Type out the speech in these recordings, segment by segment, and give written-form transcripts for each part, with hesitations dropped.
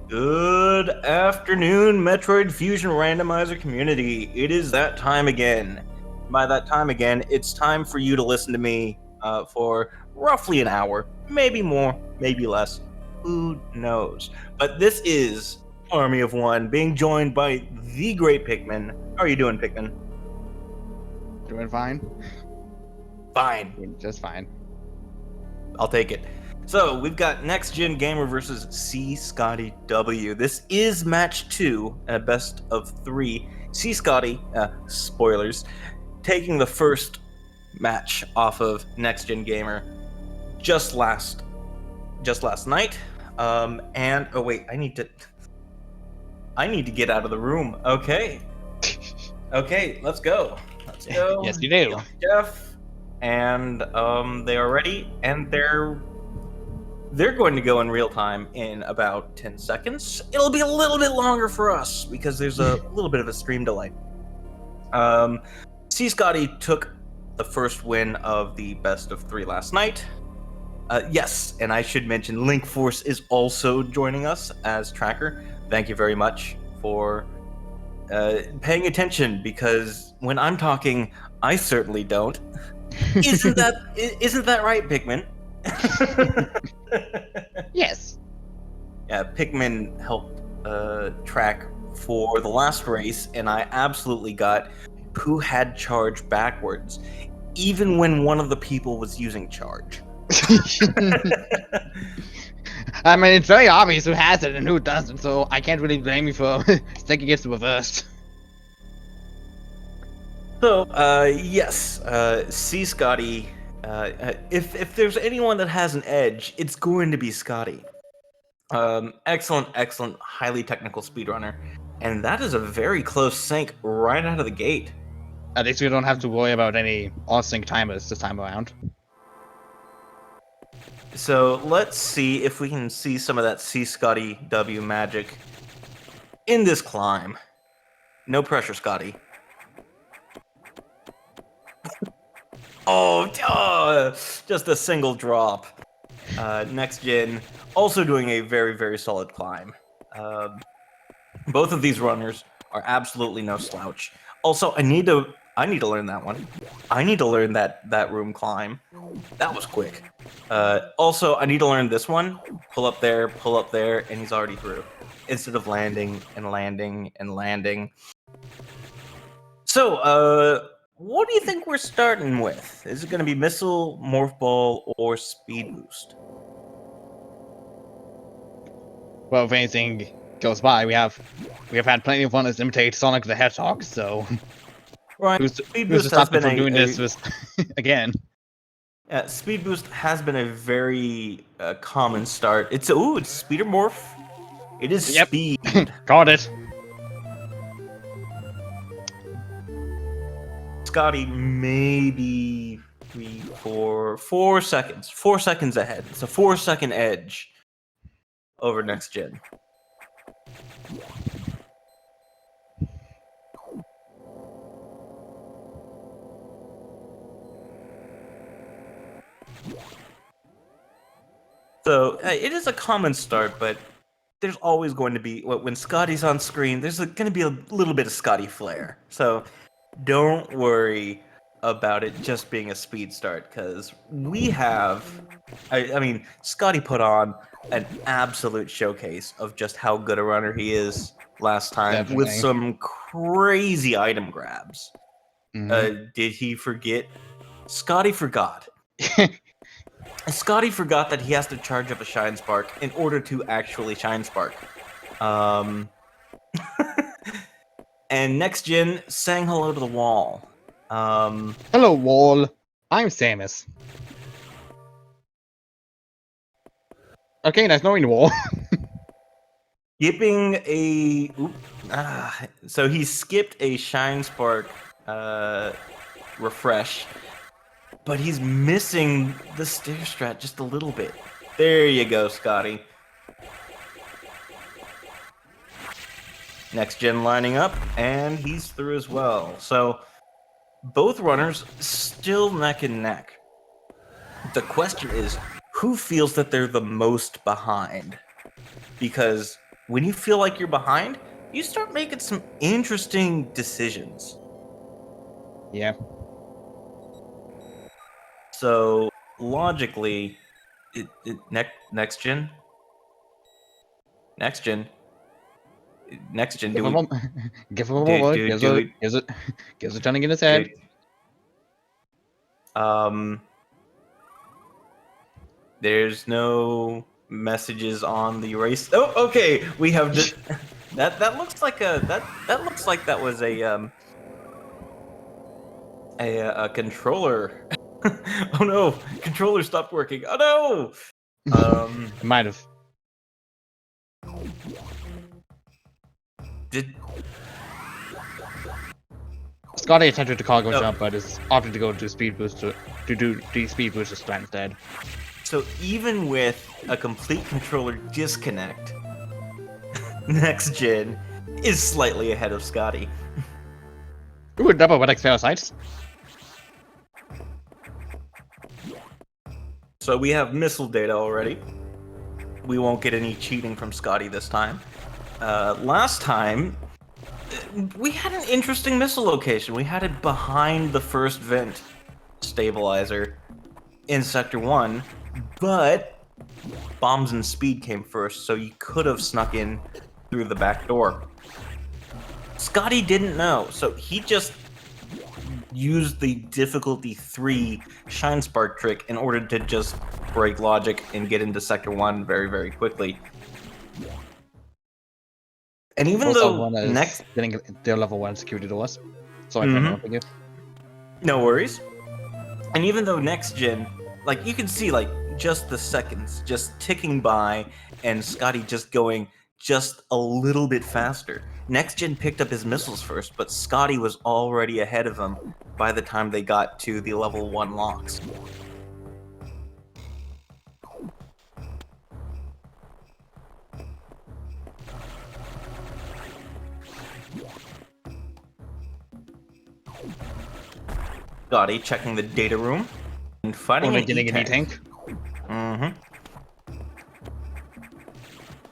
Good afternoon, Metroid Fusion Randomizer community. It is that time again. By that time again, it's time for you to listen to me for roughly an hour, maybe more, maybe less. Who knows? But this is Army of One, being joined by the great Pikmin. How are you doing, Pikmin? Doing fine. Fine. Just fine. I'll take it. So, we've got Nextgengamer versus CScottyW. This is match 2, best of 3. CScotty, spoilers, taking the first match off of Nextgengamer just last night. And oh wait, I need to get out of the room. Okay, let's go. Yes, you do. Jeff, and they are ready, and they're going to go in real time in about 10 seconds. It'll be a little bit longer for us because there's a little bit of a stream delay. C-Scotty took the first win of the best of 3 last night. Yes, and I should mention Link Force is also joining us as tracker. Thank you very much for paying attention, because when I'm talking, I certainly don't. Isn't that right, Pikmin? Yes. Yeah, Pikmin helped track for the last race, and I absolutely got who had charge backwards, even when one of the people was using charge. I mean, it's very obvious who has it and who doesn't, so I can't really blame you for thinking it's reversed. So, yes, C-Scotty, if there's anyone that has an edge, it's going to be Scotty. Excellent, highly technical speedrunner. And that is a very close sync right out of the gate. At least we don't have to worry about any on-sync timers this time around. So let's see if we can see some of that CScottyW magic in this climb. No pressure, Scotty. Oh, just a single drop. Next Gen also doing a very, very solid climb. Both of these runners are absolutely no slouch. Also, I need to learn that one. I need to learn that room climb. That was quick. Also, I need to learn this one. Pull up there, and he's already through. Instead of landing and landing and landing. So, what do you think we're starting with? Is it going to be Missile, Morph Ball, or Speed Boost? Well, if anything goes by, we have had plenty of runners imitate Sonic the Hedgehog, so right. Who's to stop them from doing this with again? Yeah, Speed Boost has been a very common start. It's Speeder Morph. It is speed. Got it. Scotty maybe 4 seconds. 4 seconds ahead. It's a 4-second edge over Next Gen. So it is a common start, but there's always going to be, when Scotty's on screen, there's going to be a little bit of Scotty flair. So don't worry about it just being a speed start, because we have, I mean, Scotty put on an absolute showcase of just how good a runner he is last time. With some crazy item grabs. Did he forget? Scotty forgot. Scotty forgot that he has to charge up a Shine Spark in order to actually Shine Spark. And Next Gen sang hello to the wall. Hello, wall. I'm Samus. Okay, nice knowing the wall. Skipping a... so he skipped a Shine Spark refresh, but he's missing the stair strat just a little bit. There you go, Scotty. Next Gen lining up, and he's through as well. So both runners still neck and neck. The question is, who feels that they're the most behind? Because when you feel like you're behind, you start making some interesting decisions. Yeah. So logically, next gen, Give him a give him a do moment. do do it, Gives a turning in his head. dude. There's no messages on the erase. Oh, okay. We have that looks like that looks like that was a controller. Oh no, controller stopped working. Oh no. Might have. Did Scotty attempted to cargo jump, but is opted to go to speed booster to do the speed booster strat instead. so even with a complete controller disconnect, Next Gen is slightly ahead of Scotty. Ooh, double wet fail sights. So we have missile data already. We won't get any cheating from Scotty this time. Last time, we had an interesting missile location. We had it behind the first vent stabilizer in Sector 1, but bombs and speed came first, so you could have snuck in through the back door. Scotty didn't know, so he just used the difficulty 3 Shine Spark trick in order to just break logic and get into Sector 1 very, very quickly. And even though next getting their level 1 security doors. Sorry for interrupting you. No worries. And even though Next Gen, like, you can see, like, just the seconds just ticking by and Scotty just going just a little bit faster. Next Gen picked up his missiles first, but Scotty was already ahead of him by the time they got to the level 1 locks. Scotty checking the data room and fighting an getting an E-tank.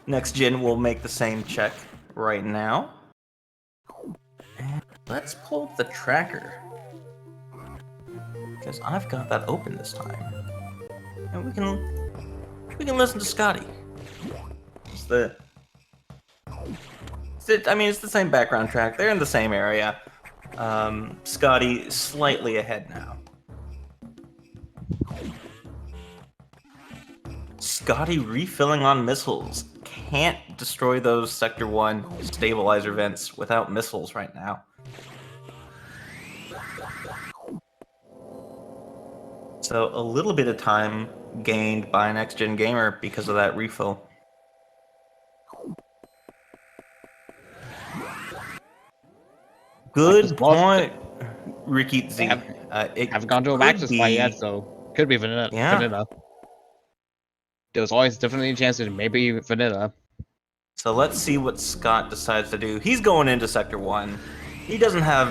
Next Gen will make the same check right now. And let's pull up the tracker, because I've got that open this time, and we can listen to Scotty. It's the same background track. They're in the same area. Scotty slightly ahead now. Scotty refilling on missiles. Can't destroy those Sector 1 stabilizer vents without missiles right now. So a little bit of time gained by Next Gen Gamer because of that refill. Good point, Ricky Z. Haven't gone to a Maxis fight yet, so could be vanilla. Yeah. Vanilla. There's always definitely a chance that it may be vanilla. So let's see what Scott decides to do. He's going into Sector 1. He doesn't have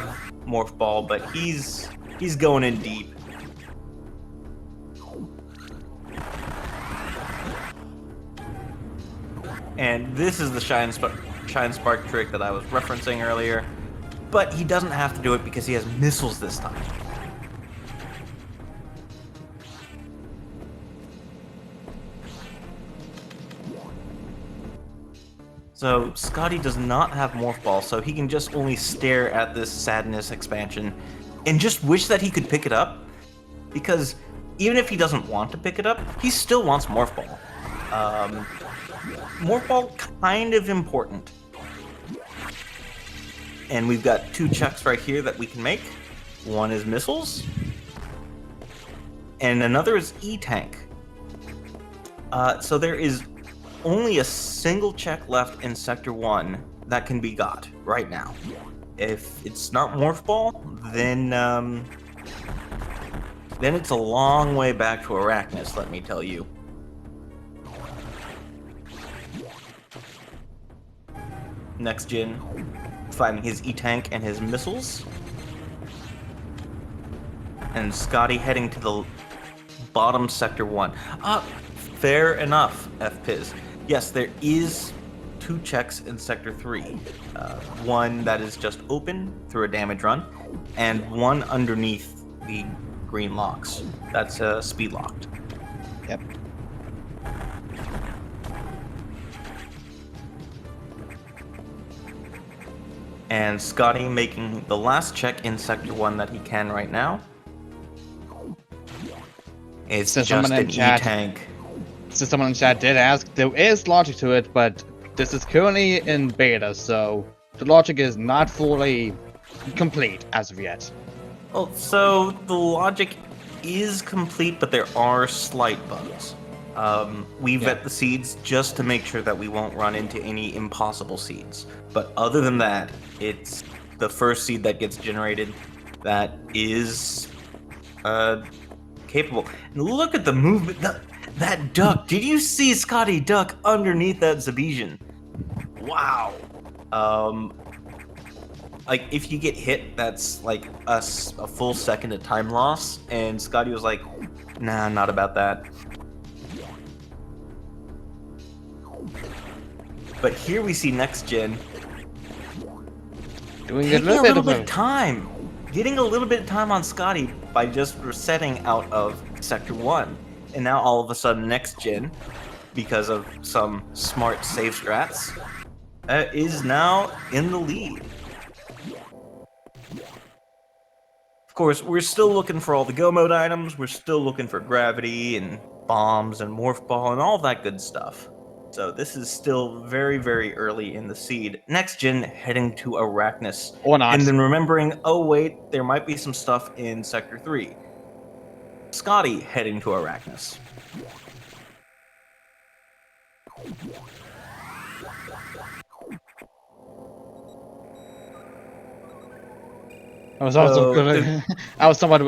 Morph Ball, but he's going in deep. And this is the Shine Spark trick that I was referencing earlier. But he doesn't have to do it because he has missiles this time. So Scotty does not have Morph Ball, so he can just only stare at this Sadness expansion and just wish that he could pick it up, because even if he doesn't want to pick it up, he still wants Morph Ball. Morph Ball kind of important. And we've got 2 checks right here that we can make. One is missiles, and another is E-Tank. So there is only a single check left in Sector 1 that can be got right now. If it's not Morph Ball, then it's a long way back to Arachnus, let me tell you. Next Gen fighting his E-Tank and his missiles. And Scotty heading to the bottom Sector 1. Fair enough, FPiz. Yes, there is 2 checks in Sector 3. One that is just open through a damage run, and one underneath the green locks. That's speed locked. Yep. And Scotty making the last check in Sector 1 that he can right now. It's So just someone in an chat- E-tank. So someone in chat did ask, there is logic to it, but this is currently in beta, so the logic is not fully complete as of yet. Well, so the logic is complete, but there are slight bugs. We vet the seeds just to make sure that we won't run into any impossible seeds. But other than that, it's the first seed that gets generated that is capable. And look at the movement. That duck. Did you see Scotty duck underneath that Zabijan? Wow. Like, if you get hit, that's like a full second of time loss. And Scotty was like, nah, not about that. But here we see Next Gen Doing taking a little bit of time. Getting a little bit of time on Scotty by just resetting out of Sector 1. And now all of a sudden Next Gen, because of some smart save strats, is now in the lead. Of course, we're still looking for all the Go Mode items, we're still looking for Gravity and Bombs and Morph Ball and all that good stuff. So this is still very, very early in the seed. Next Gen heading to Arachnus. Or not. And then remembering, oh wait, there might be some stuff in Sector 3. Scotty heading to Arachnus. I was also I was somewhat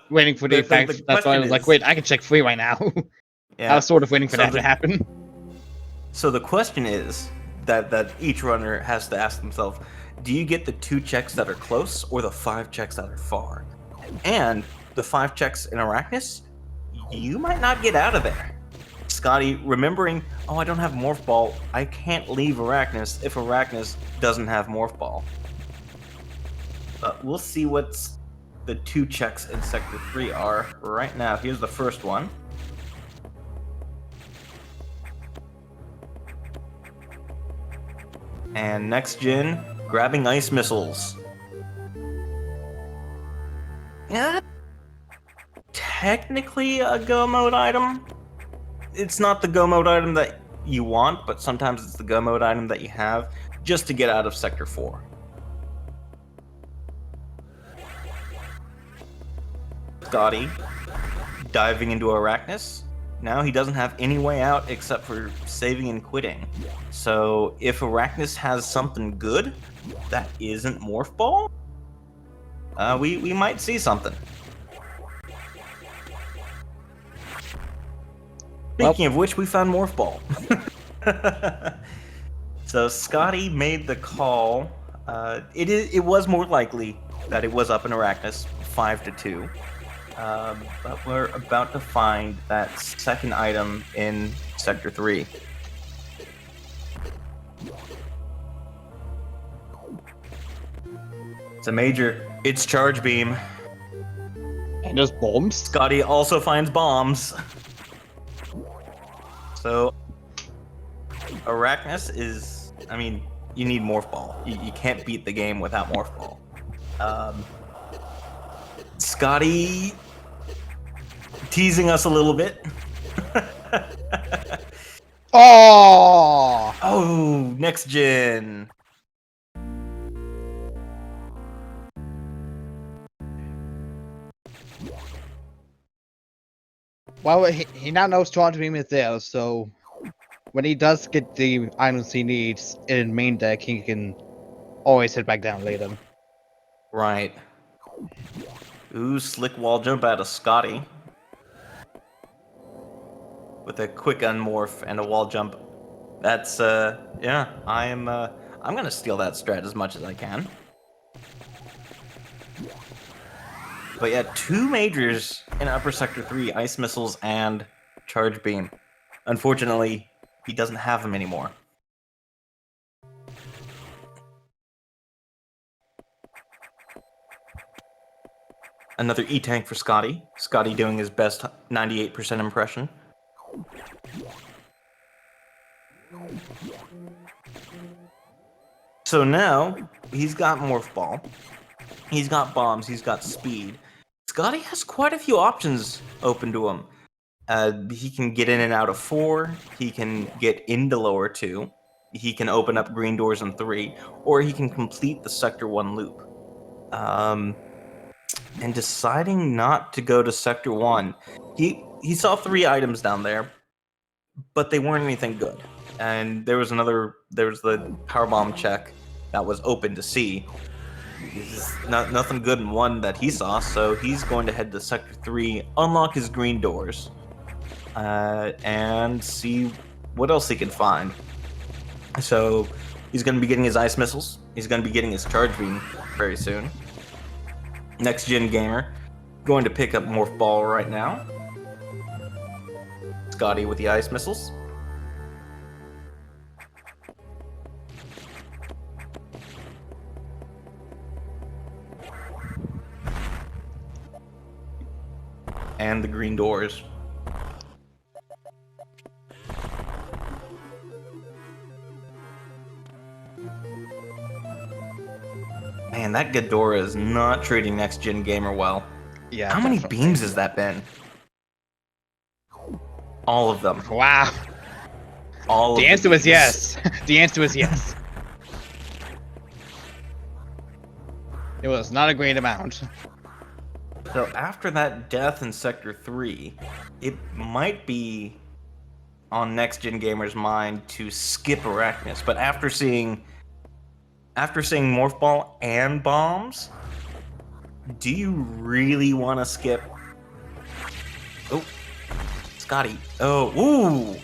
waiting for the effect. the That's why I was like, wait, I can check 3 right now. Yeah. I was sort of waiting for that to happen. So the question is that each runner has to ask themselves, do you get the 2 checks that are close or the 5 checks that are far? And the 5 checks in Arachnus, you might not get out of there. Scotty, remembering, oh, I don't have Morph Ball, I can't leave Arachnus if Arachnus doesn't have Morph Ball. But we'll see what's the 2 checks in Sector 3 are right now. Here's the first one. And Next Gen grabbing ice missiles. Yeah, technically a Go Mode item. It's not the Go Mode item that you want, but sometimes it's the Go Mode item that you have just to get out of Sector 4. Scotty diving into Arachnus. Now he doesn't have any way out except for saving and quitting. So if Arachnus has something good that isn't Morph Ball, we might see something. Speaking of which, we found Morph Ball. So Scotty made the call. It was more likely that it was up in Arachnus, 5-2. But we're about to find that second item in Sector 3. It's a major. It's Charge Beam. And there's bombs. Scotty also finds bombs. So, Arachnus is... I mean, you need Morph Ball. You can't beat the game without Morph Ball. Scotty teasing us a little bit. Oh! Oh, Next Gen. Well, he now knows Charge Beam is there, so when he does get the items he needs in main deck, he can always hit back down later. Right. Ooh, slick wall jump out of Scotty. With a quick unmorph and a wall jump. That's, yeah, I'm gonna steal that strat as much as I can. But yeah, 2 majors in Upper Sector 3, Ice Missiles and Charge Beam. Unfortunately, he doesn't have them anymore. Another E-tank for Scotty. Scotty doing his best 98% impression. So now, he's got Morph Ball. He's got bombs, he's got speed. Scotty has quite a few options open to him. He can get in and out of 4, he can get into lower 2, he can open up green doors in 3, or he can complete the Sector 1 loop. And deciding not to go to Sector 1, he saw 3 items down there, but they weren't anything good. And there was the power bomb check that was open to see. Nothing good in 1 that he saw, so he's going to head to Sector 3, unlock his green doors, and see what else he can find. So he's going to be getting his ice missiles. He's going to be getting his charge beam very soon. Next Gen Gamer going to pick up Morph Ball right now. Scotty with the ice missiles. And the green doors. Man, that Ghidorah is not treating Next Gen Gamer well. Yeah. How many beams has that been? All of them. Wow. All The of answer the was beams. yes. The answer was yes. It was not a great amount. So after that death in Sector 3, it might be on Next Gen Gamer's mind to skip Arachnus, but after seeing Morph Ball and bombs, do you really want to skip? Oh, Scotty. Oh, ooh.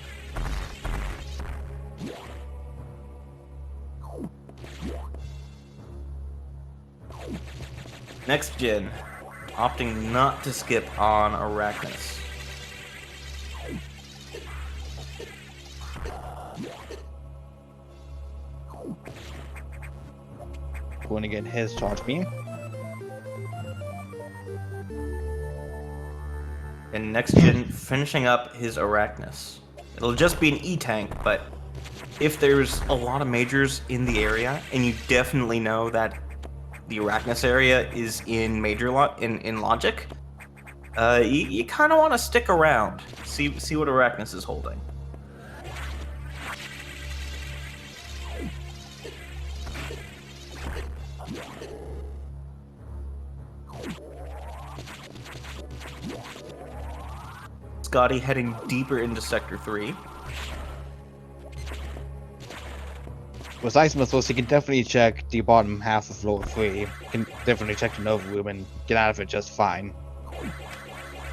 Next Gen, opting not to skip on Arachnus. Going to get his charge beam. And Next Gen finishing up his Arachnus. It'll just be an E-tank, but if there's a lot of majors in the area, and you definitely know that the Arachnus area is in in logic, you kind of want to stick around, see what Arachnus is holding. Scotty heading deeper into Sector 3. With ice missiles, he can definitely check the bottom half of floor 3. He can definitely check the Nova room and get out of it just fine.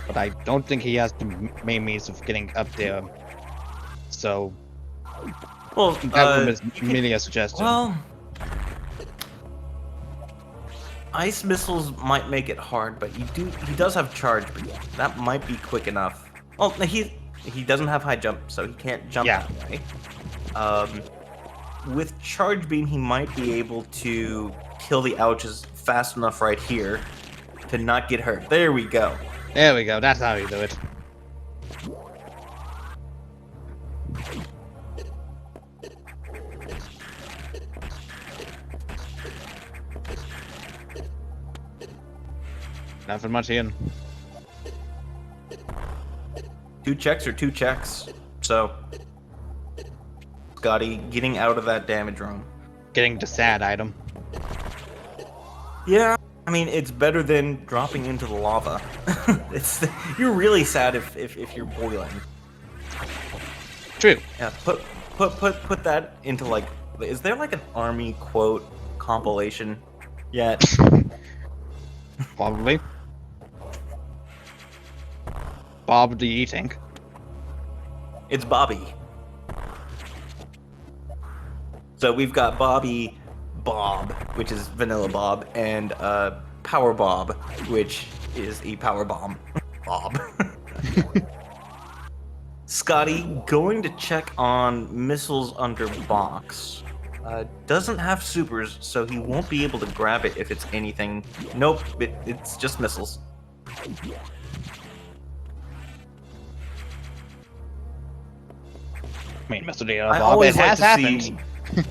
But I don't think he has the main means of getting up there. So, Well, that room is merely a suggestion. Well, ice missiles might make it hard, but he does have charge beam. That might be quick enough. Well, he doesn't have high jump, so he can't jump that way. With charge beam, he might be able to kill the ouches fast enough right here to not get hurt. There we go. There we go, that's how you do it. Nothing much in. 2 checks or 2 checks. So, Scotty getting out of that damage room. Getting the sad item. Yeah, I mean, it's better than dropping into the lava. You're really sad if you're boiling. True. Yeah, put that into like, is there like an army quote compilation yet? Probably. Bob the E-tank. It's Bobby. So we've got Bobby Bob, which is Vanilla Bob, and Power Bob, which is a power bomb Bob. Scotty going to check on missiles under box. Doesn't have supers, so he won't be able to grab it if it's anything. Nope, it's just missiles. I mean, Mr. Data I Bob, it always like has to happened. see. It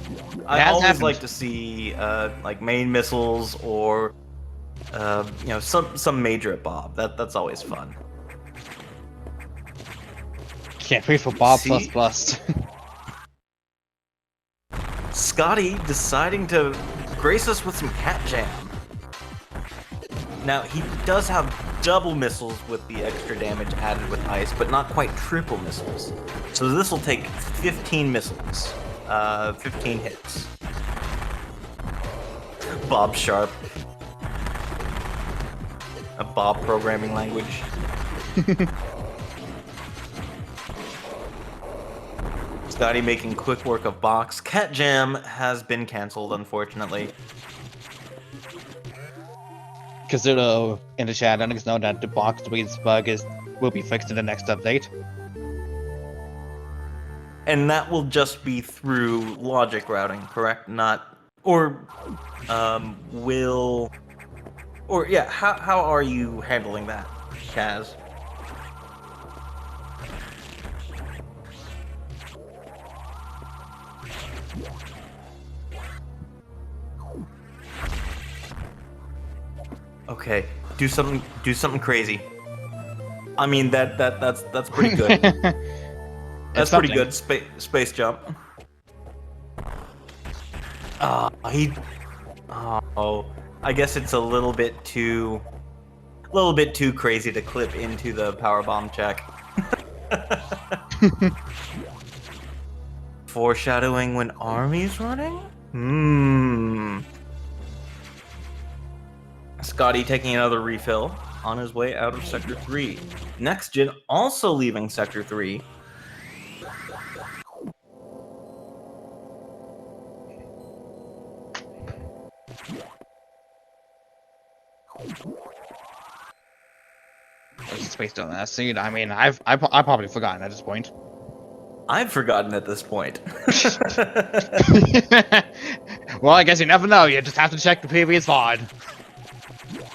I has always happened. like to see like main missiles or you know, some major at Bob. That's always fun. Can't wait for Bob plus See? plus. Scotty deciding to grace us with some cat jam. Now, he does have double missiles with the extra damage added with ice, but not quite triple missiles. So this will take 15 missiles. 15 hits. Bob Sharp. A Bob programming language. Scotty making quick work of Box. Cat Jam has been cancelled, unfortunately. Consider in the chat, letting us know that the box tweets bug will be fixed in the next update. And that will just be through logic routing, correct? Not... Or... will... Or, yeah, how are you handling that, Kaz? Okay, do something crazy. I mean, that's pretty good. That's pretty good. Space jump. Oh, I guess it's a little bit too crazy to clip into the power bomb check. Foreshadowing when army's running? Scotty taking another refill on his way out of Sector 3. Nextgen also leaving Sector 3. Space on that scene. I mean, I've probably forgotten at this point. I've forgotten at this point. Well, I guess you never know. You just have to check the previous VOD.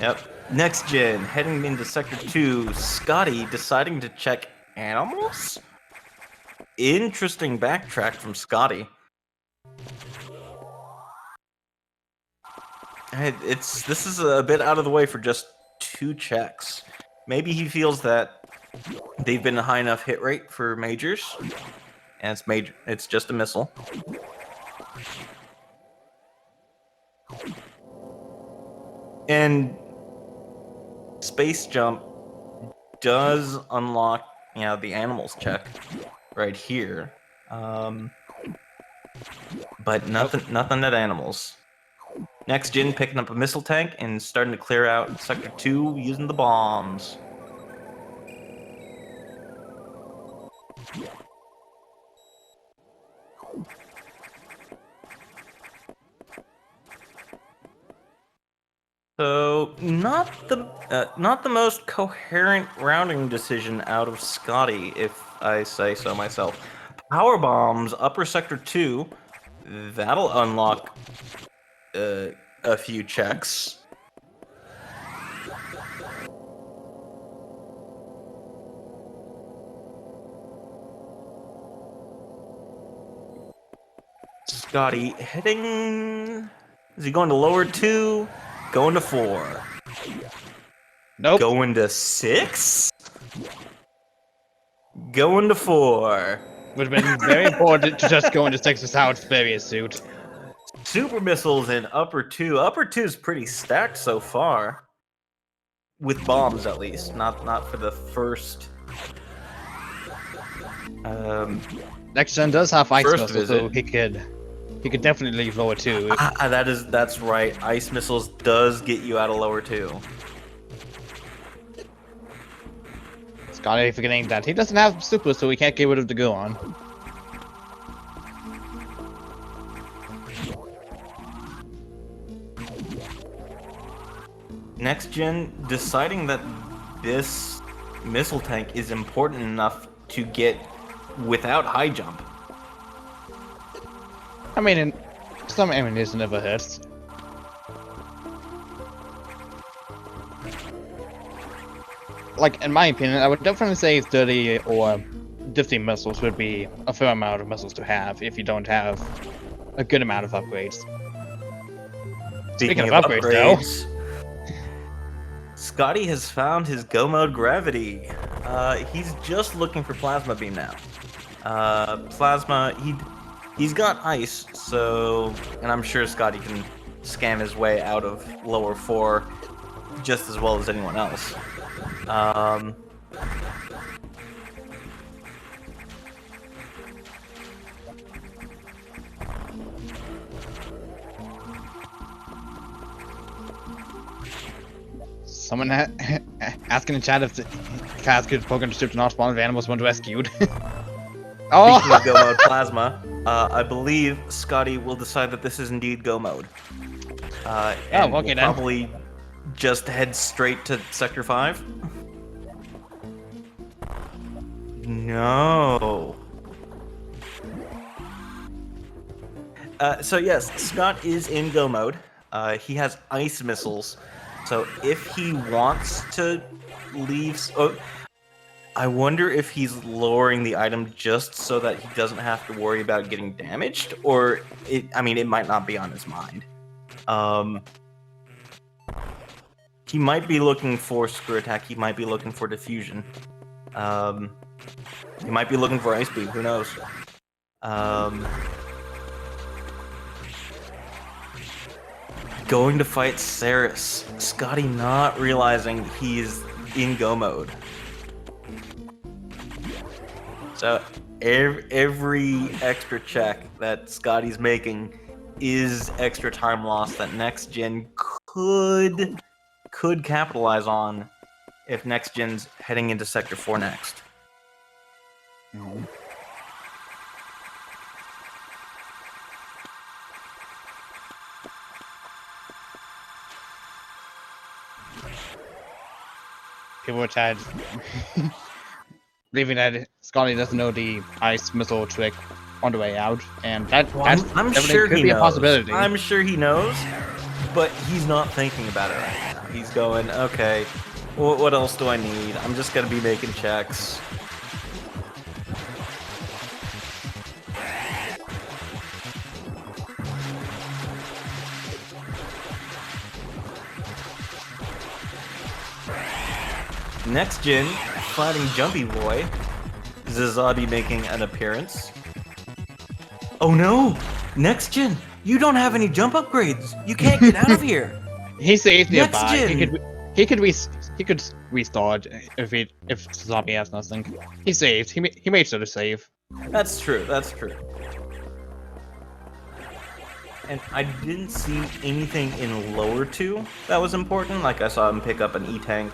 Yep. Nextgen heading into Sector 2. Scotty deciding to check animals? Interesting backtrack from Scotty. This is a bit out of the way for just 2 checks. Maybe he feels that they've been a high enough hit rate for majors, and it's just a missile. And space jump does unlock, you know, the animals check right here, but nothing at animals. Nextgen picking up a missile tank and starting to clear out Sector 2 using the bombs. So not the most coherent rounding decision out of Scotty, if I say so myself. Power bombs, upper Sector 2, that'll unlock a few checks. Scotty heading... Is he going to lower 2? Going to 4. Nope. Going to 6? Going to 4. Would have been very important to just go into 6 without Various suit. Super missiles in upper 2. Upper 2 is pretty stacked so far. With bombs, at least. Not for the first... Next gen does have ice First missiles, so he could definitely leave lower 2. That's right. Ice missiles does get you out of lower 2. Scotty forgetting that he doesn't have super, so he can't get rid of the Goon. Nextgen deciding that this missile tank is important enough to get without high jump. I mean, some ammunition never hurts. like, in my opinion, I would definitely say 30 or 50 missiles would be a fair amount of missiles to have if you don't have a good amount of upgrades. Speaking of upgrades, though, Scotty has found his Go Mode Gravity. He's just looking for Plasma Beam now. Plasma, he's got Ice, so... And I'm sure Scotty can scam his way out of lower 4 just as well as anyone else. someone asking in chat if Kaz could Pokemon ship to not spawn if animals want rescued. Oh! Speaking of Go Mode Plasma, I believe Scotty will decide that this is indeed Go Mode. And okay will then. probably just head straight to Sector 5. No. So yes, Scott is in Go Mode. He has Ice Missiles, so if he wants to leave... Oh, I wonder if he's lowering the item just so that he doesn't have to worry about getting damaged, or it might not be on his mind. He might be looking for Screw Attack, he might be looking for Diffusion. He might be looking for Ice Beam, who knows? Going to fight Ceres. Scotty not realizing he's in Go Mode. So every extra check that Scotty's making is extra time loss that Next Gen could capitalize on if Next Gen's heading into Sector 4 next. Mm-hmm. People in chat believing that Scotty doesn't know the ice missile trick on the way out, and that's I'm definitely sure could he be knows. a possibility. I'm sure he knows, but he's not thinking about it right now. He's going, okay, what else do I need? I'm just gonna be making checks. Next Gen fighting Jumpy Boy. Zazabi making an appearance. Oh no! Next Gen, you don't have any jump upgrades. You can't get out of here. He's safe nearby. Gen. He could restart if Zazabi has nothing. He's saved. He made sure to save. That's true. That's true. And I didn't see anything in lower 2 that was important. Like I saw him pick up an E-Tank.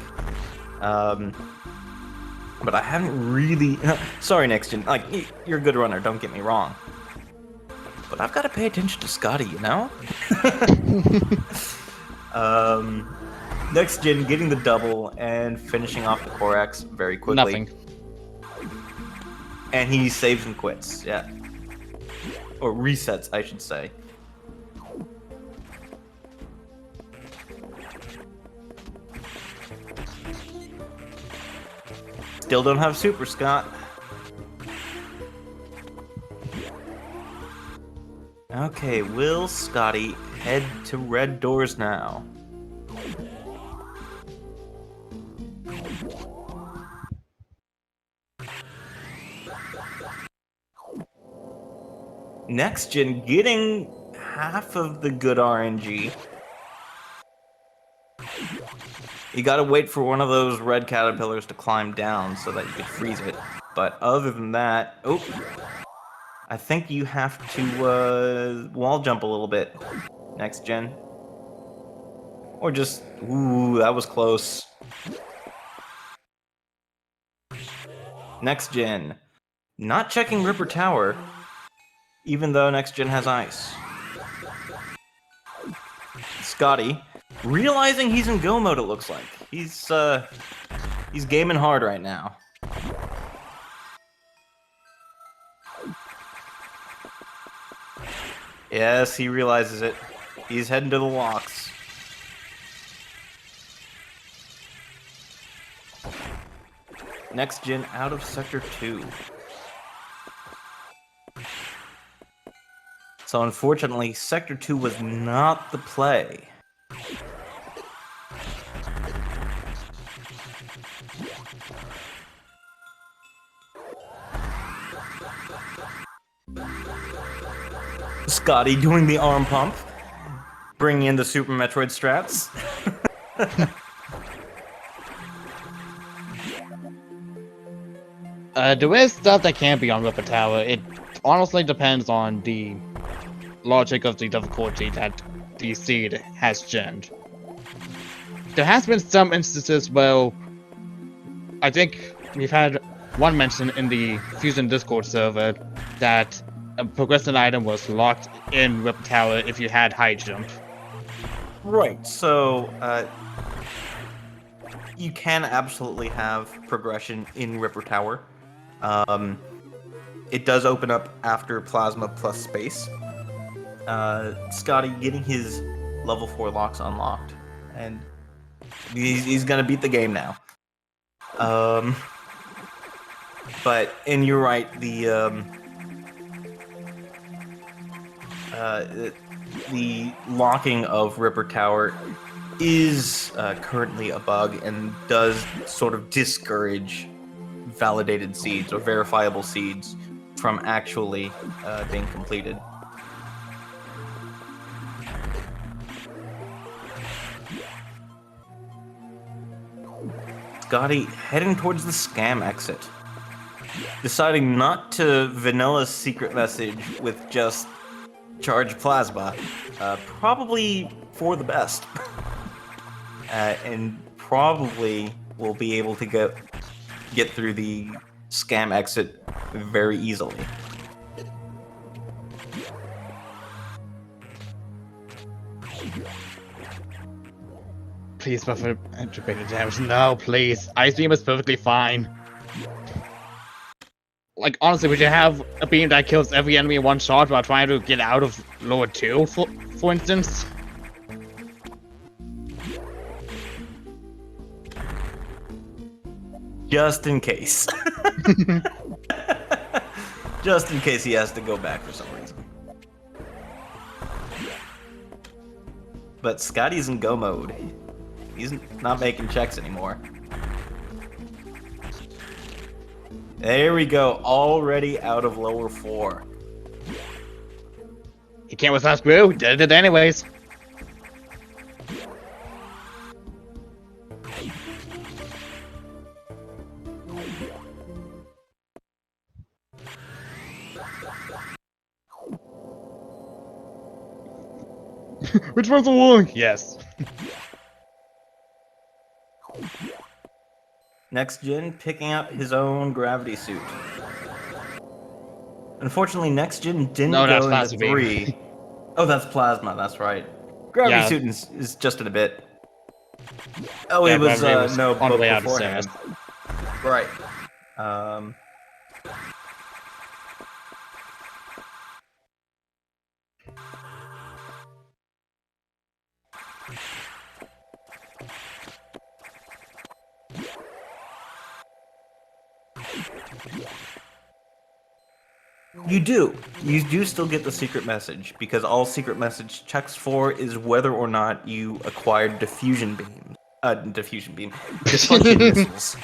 But I haven't really... Sorry, Next Gen. Like, you're a good runner, don't get me wrong. But I've got to pay attention to Scotty, you know? Next Gen getting the double and finishing off the Corax very quickly. Nothing. And he saves and quits, yeah. Or resets, I should say. Still don't have Super, Scott. Okay, will Scotty head to red doors now? Next Gen getting half of the good RNG. You gotta wait for one of those red caterpillars to climb down so that you can freeze it. But other than that... Oh! I think you have to wall jump a little bit, Next Gen. Or just... Ooh, that was close. Next Gen. Not checking Ripper Tower, even though Next Gen has ice. Scotty, realizing he's in Go Mode, it looks like. He's gaming hard right now. Yes, he realizes it. He's heading to the locks. Next Gen out of Sector 2. So unfortunately, Sector 2 was not the play. Scotty doing the arm pump, bringing in the Super Metroid strats. There is stuff that can be on Ripper Tower. It honestly depends on the logic of the difficulty that the seed has gened. There has been some instances where I think we've had one mention in the Fusion Discord server that a progressing item was locked in Ripper Tower if you had high jump. Right, so you can absolutely have progression in Ripper Tower. It does open up after Plasma plus Space. Scotty getting his level 4 locks unlocked, and he's gonna beat the game now. And you're right, the locking of Ripper Tower is currently a bug and does sort of discourage validated seeds or verifiable seeds from actually being completed. Scotty heading towards the scam exit, deciding not to vanilla secret message with just charge plasma, probably for the best. And probably will be able to get through the scam exit very easily. Please buffer anticipated damage. No, please. Ice Beam is perfectly fine. Like, honestly, would you have a beam that kills every enemy in one shot while trying to get out of lower 2, for instance? Just in case. Just in case he has to go back for some reason. But Scotty's in go mode. He's not making checks anymore. There we go, already out of lower 4. He can't withstand screw, did it anyways. Which one's the one? Yes. Next Gen picking up his own gravity suit. Unfortunately, Next Gen didn't go into 3. Oh, that's Plasma, that's right. Gravity suit is just in a bit. Oh, yeah, it was no on the way out before of him. Right. You do still get the secret message, because all secret message checks for is whether or not you acquired diffusion missiles.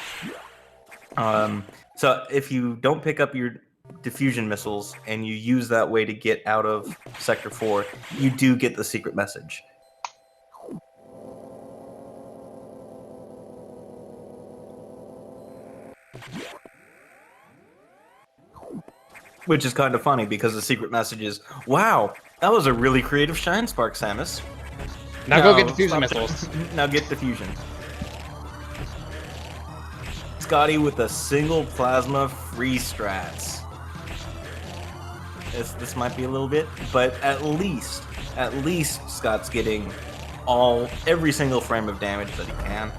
So if you don't pick up your diffusion missiles and you use that way to get out of Sector 4, you do get the secret message. Which is kind of funny, because the secret message is, wow, that was a really creative Shine Spark, Samus. Now go get diffusion missiles. Now get diffusion. Scotty with a single plasma free strats. This might be a little bit, but at least Scott's getting every single frame of damage that he can.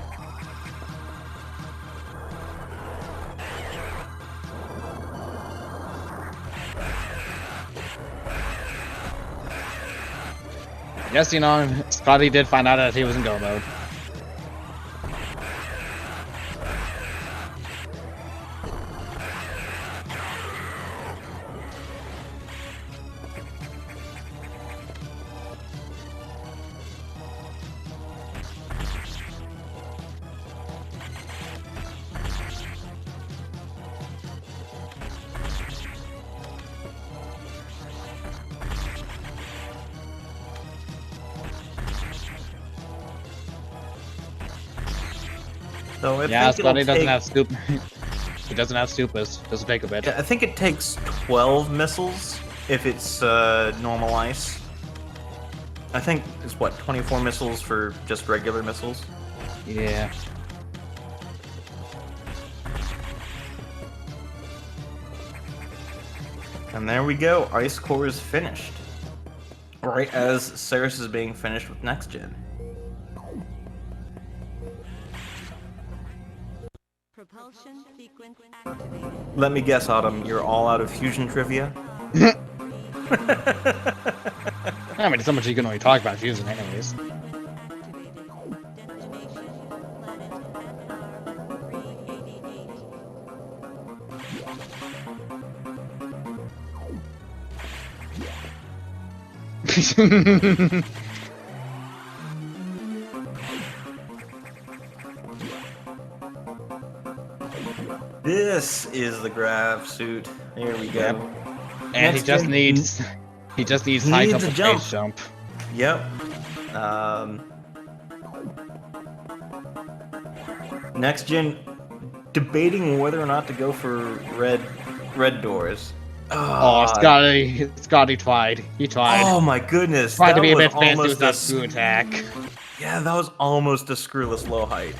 Yes, you know, Scotty did find out that he was in go mode. So I Yeah, think it'll Scotty doesn't take, have super. He doesn't have supers. Doesn't take a bit. yeah, I think it takes 12 missiles if it's normal ice. I think it's what, 24 missiles for just regular missiles? Yeah. And there we go, Ice Core is finished. Right as Ceres is being finished with Next Gen. Propulsion sequence activated. Let me guess, Autumn, you're all out of fusion trivia? I mean, it's so much you can only talk about fusion, anyways. Activated. Destination planet SR-388. This is the grav suit. Here we go. Yep. And Next he just gen- needs. He just needs He high needs a double jump. space jump. Yep. Next gen debating whether or not to go for red doors. Oh, Scotty tried. He tried. Oh my goodness. Tried to that be a was bit fancy almost with that a screw attack. Yeah, that was almost a screwless low height.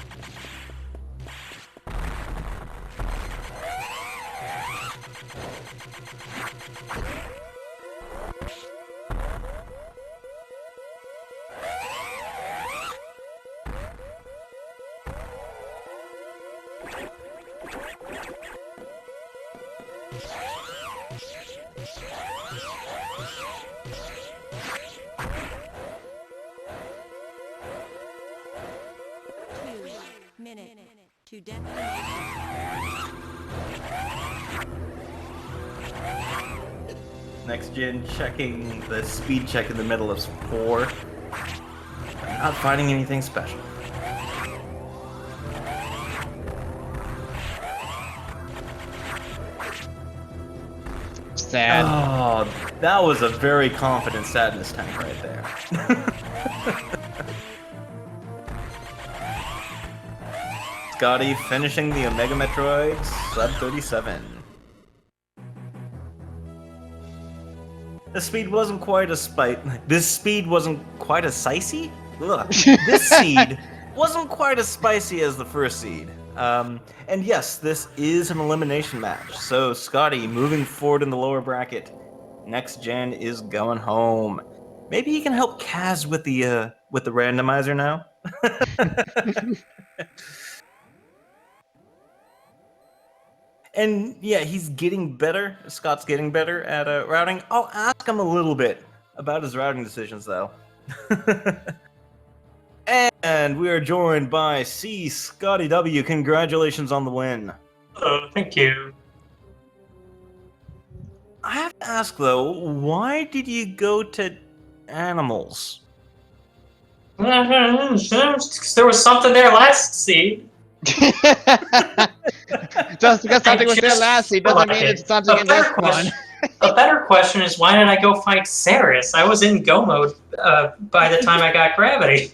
Minute to destination. Next gen checking the speed check in the middle of 4. Not finding anything special. Sad. Oh, that was a very confident sadness tank right there. Scotty finishing the Omega Metroid sub 37. This speed wasn't quite as This speed wasn't quite as spicy. Ugh. This seed wasn't quite as spicy as the first seed. And yes, this is an elimination match. So Scotty moving forward in the lower bracket. Next gen is going home. Maybe he can help Kaz with the randomizer now. And yeah, he's getting better. Scott's getting better at routing. I'll ask him a little bit about his routing decisions, though. And we are joined by CScottyW. Congratulations on the win. Oh, thank you. I have to ask, though, why did you go to animals? Because there was something there last seed. Just because something was there last seed doesn't mean it's something in this one. A better question is, why did I go fight Ceres? I was in go mode by the time I got gravity.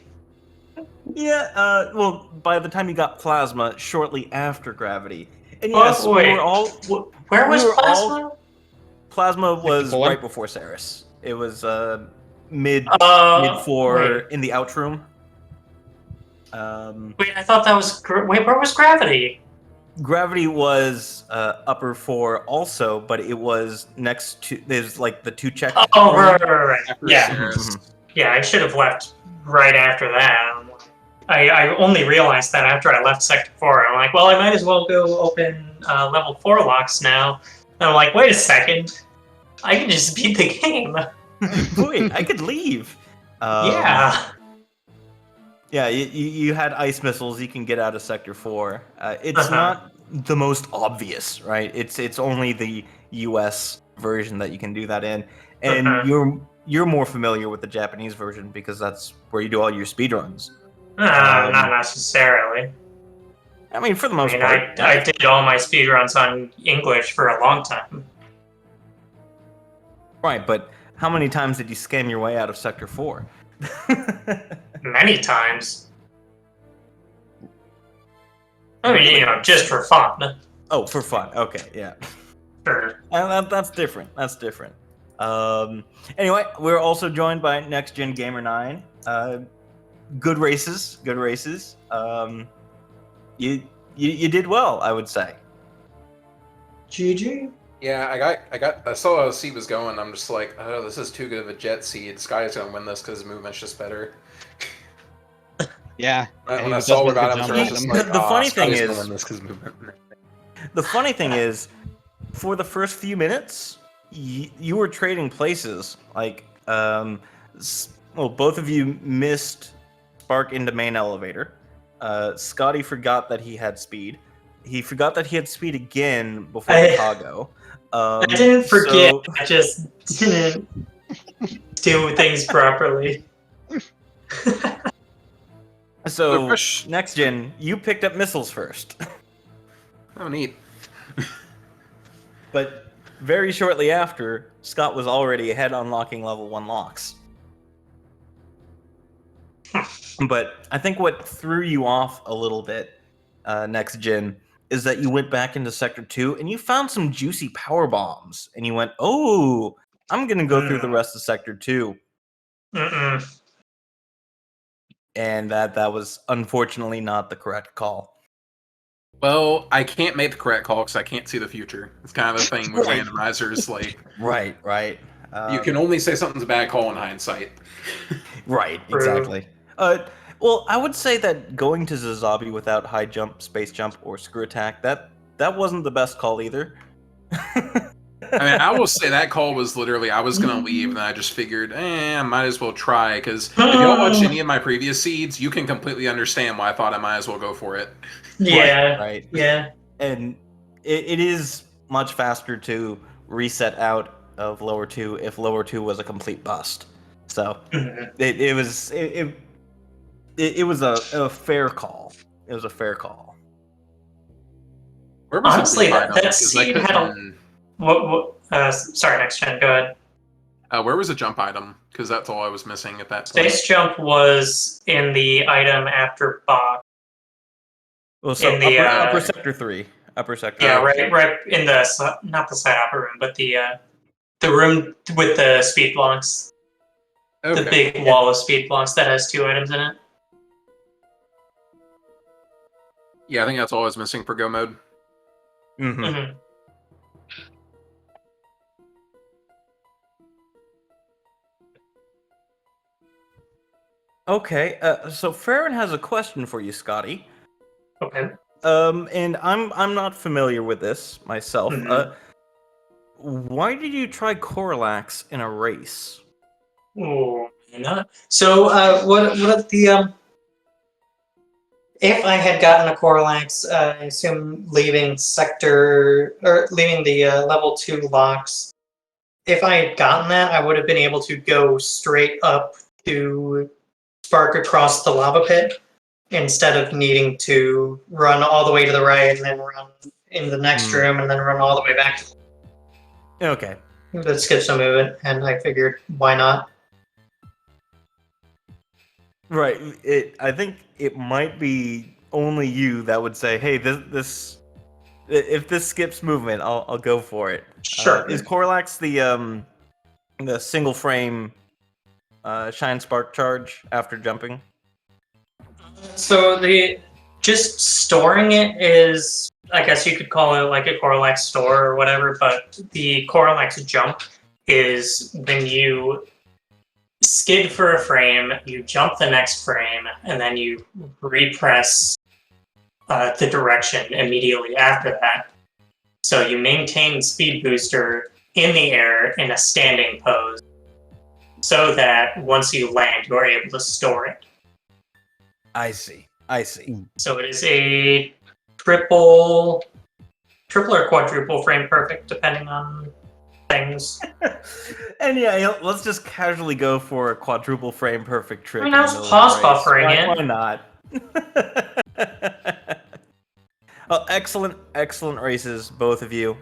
Yeah, well, by the time you got plasma, shortly after gravity. And yes, we wait, were all... where was we were Plasma? Plasma was 64? right before Ceres. It was mid 4 wait. in the out room. Wait, I thought that was... Wait, where was Gravity? Gravity was upper 4 also, but it was next to... There's like the 2 check. Oh, right. Yeah. Mhm. Yeah, I should have left right after that. I only realized that after I left Sector 4. I'm like, well, I might as well go open level 4 locks now. And I'm like, wait a second. I can just beat the game. Wait, I could leave. Yeah. Yeah, you had ice missiles you can get out of Sector 4. It's not the most obvious, right? It's only the US version that you can do that in. And you're more familiar with the Japanese version because that's where you do all your speedruns. Not necessarily. I mean, for the most I part. I did all my speedruns on English for a long time. Right, but how many times did you scam your way out of Sector 4? Many times. I mean, just for fun. Oh, for fun. Okay, yeah. Sure. That's different. That's different. Anyway, we're also joined by Nextgengamer9. Good races. Good races. You did well, I would say. GG. Yeah, I saw how seed was going. I'm just like, oh, this is too good of a jet seed. Sky's gonna win this because his movement's just better. Yeah. and When he I does saw make what the got him, jump I was at just him. like, The funny thing Sky's is- gonna win this because movement. The funny thing is, for the first few minutes, you were trading places. Like, both of you missed Spark into main elevator. Scotty forgot that he had speed. He forgot that he had speed again before Chicago. I didn't forget. so- I just didn't do things properly. So, push. next gen, you picked up missiles first. Oh, neat. But very shortly after, Scott was already ahead unlocking level 1 locks. But I think what threw you off a little bit, next gen, is that you went back into Sector 2 and you found some juicy power bombs. And you went, oh, I'm going to go through the rest of Sector 2. Mm-mm. And that was unfortunately not the correct call. Well, I can't make the correct call because I can't see the future. It's kind of the thing with Right. randomizers. Like, Right. you can only say something's a bad call in hindsight. Right, True. exactly. Well, I would say that going to Zazabi without high jump, space jump, or screw attack, that wasn't the best call either. I mean, I will say that call was literally, I was going to leave, and I just figured, I might as well try, because if y'all watch any of my previous seeds, you can completely understand why I thought I might as well go for it. Yeah. Right. Yeah. And it is much faster to reset out of lower 2 if lower 2 was a complete bust. So Mhm. it was a fair call. It was a fair call. Where was the Honestly, jump that item? 'Cause I seed had a- couldn't- Sorry, next gen. Go ahead. Where was the jump item? Because that's all I was missing at that point. Space jump was in the item after box. Well, so In the, upper sector 3. Upper sector. Yeah, 3. right in the not the side upper room, but the room with the speed blocks. Okay. The big wall of speed blocks that has 2 items in it. Yeah, I think that's all I was missing for go mode. Mm-hmm. Mhm. Okay, so Farron has a question for you, Scotty. Okay. And I'm not familiar with this myself. Mhm. Why did you try Coralax in a race? Ooh, not. So, what are the if I had gotten a Coralax, I assume leaving sector or leaving the level 2 locks. If I had gotten that, I would have been able to go straight up to spark across the lava pit instead of needing to run all the way to the right and then run in the next room and then run all the way back. Okay. That skips some movement, and I figured, why not? Right. I think it might be only you that would say, "Hey, this if this skips movement, I'll go for it." Sure. Is Coralax the single frame shine spark charge after jumping? So the just storing it is, I guess you could call it like a Coralax store or whatever, but the Coralax jump is when you skid for a frame, you jump the next frame, and then you repress the direction immediately after that. So you maintain speed booster in the air in a standing pose so that once you land, you're able to store it. I see. So it is a triple or quadruple frame perfect, depending on things. And yeah, let's just casually go for a quadruple frame perfect trick. I mean, in I the was middle of pause the race. buffering Why not? Well, excellent races, both of you.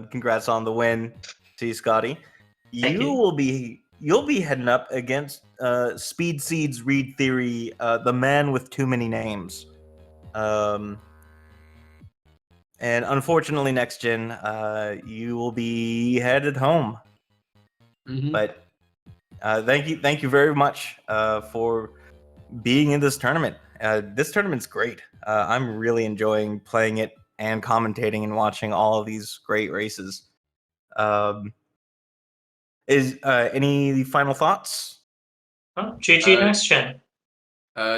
Congrats on the win, see Scotty. Thank you. You'll be heading up against Speed Seeds Read Theory, the man with too many names. And unfortunately, Next Gen, you will be headed home. Mhm. But thank you very much for being in this tournament. This tournament's great. I'm really enjoying playing it and commentating and watching all of these great races. Is any final thoughts? Oh, GG Uh, Next Gen.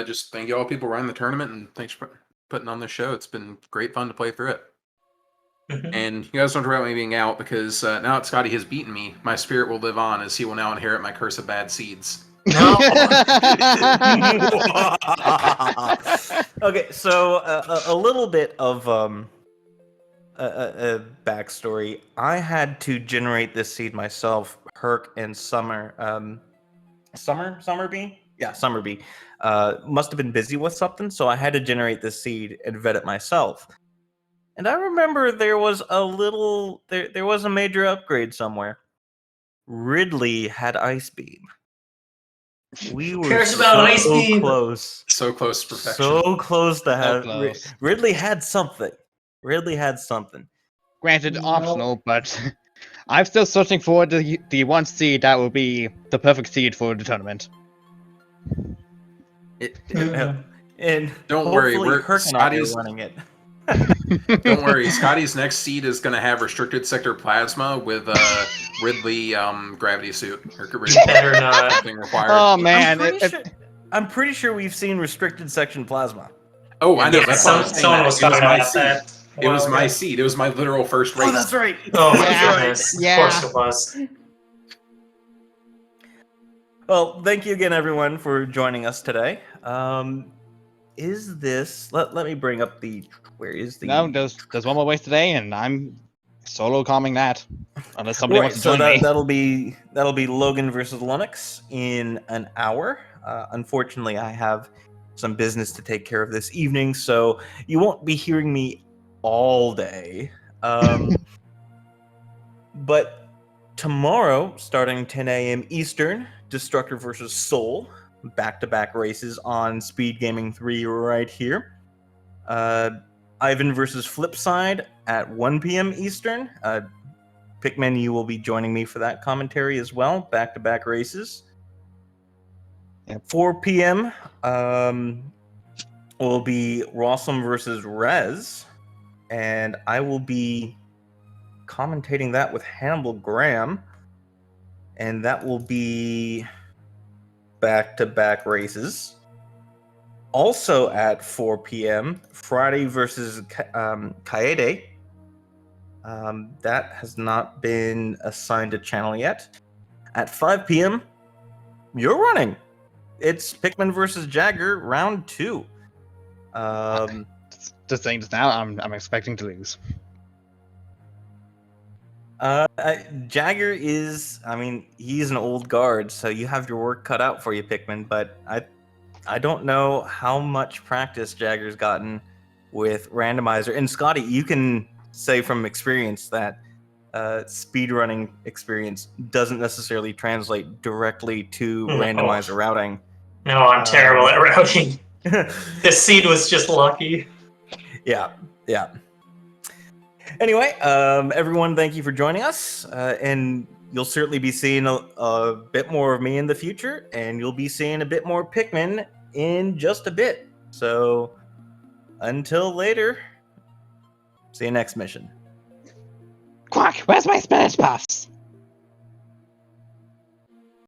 Just thank you all people running the tournament, and thanks for putting on this show. It's been great fun to play through it. Mhm. And you guys don't worry about me being out, because now that Scotty has beaten me, my spirit will live on, as he will now inherit my curse of bad seeds. No. Okay, so a little bit of a backstory. I had to generate this seed myself. Herc and Summer, Summerbee, yeah, Summerbee, must have been busy with something, so I had to generate this seed and vet it myself. And I remember there was a little, there was a major upgrade somewhere. Ridley had Ice Beam. We were cares about Ice so Beam? close. So close to perfection. So close to have close. Ridley had something. Ridley had something. Granted, No. optional, but I'm still searching for the one seed that will be the perfect seed for the tournament. And Don't worry, hopefully Herc and I are Scotty's. running it. Don't worry, Scotty's next seed is going to have restricted sector plasma with Ridley gravity suit. Or Better not. something required. Oh man, I'm pretty sure we've seen restricted section plasma. Oh, I know. Yeah, That's why I was saying someone that. was It was talking my about seed. that. a It was while my ago. seed. It was my literal first race. Oh, that's right. Oh my Yeah, goodness. yeah. Of course it was. Well, thank you again, everyone, for joining us today. Is this? Let me bring up the. Where is the? no, there's one more race today, and I'm solo calming that. Unless somebody Right, wants to so join me. that'll be Logan versus Lennox in an hour. Unfortunately, I have some business to take care of this evening, so you won't be hearing me all day. But tomorrow, starting 10 a.m. Eastern, Destructor versus Soul, back-to-back races on SpeedGaming 3 right here. Ivan versus Flipside at 1 p.m. Eastern. Pikmin, you will be joining me for that commentary as well. Back-to-back races. Yep. 4 p.m. Will be Rossum versus Rez, and I will be commentating that with Hannibal Graham, and that will be back-to-back races. Also at 4 p.m., Friday versus Kaede. That has not been assigned a channel yet. At 5 p.m., you're running. It's Pikmin versus Jagger, round 2. Just saying this now, I'm expecting to lose. Jagger is, I mean, he's an old guard, so you have your work cut out for you, Pikmin, but I don't know how much practice Jagger's gotten with Randomizer. And Scotty, you can say from experience that speedrunning experience doesn't necessarily translate directly to No. Randomizer routing. No, I'm terrible at routing. This seed was just lucky. Yeah. Anyway, everyone, thank you for joining us, and you'll certainly be seeing a bit more of me in the future, and you'll be seeing a bit more Pikmin in just a bit. So, until later, see you next mission. Quack, where's my Spanish pass?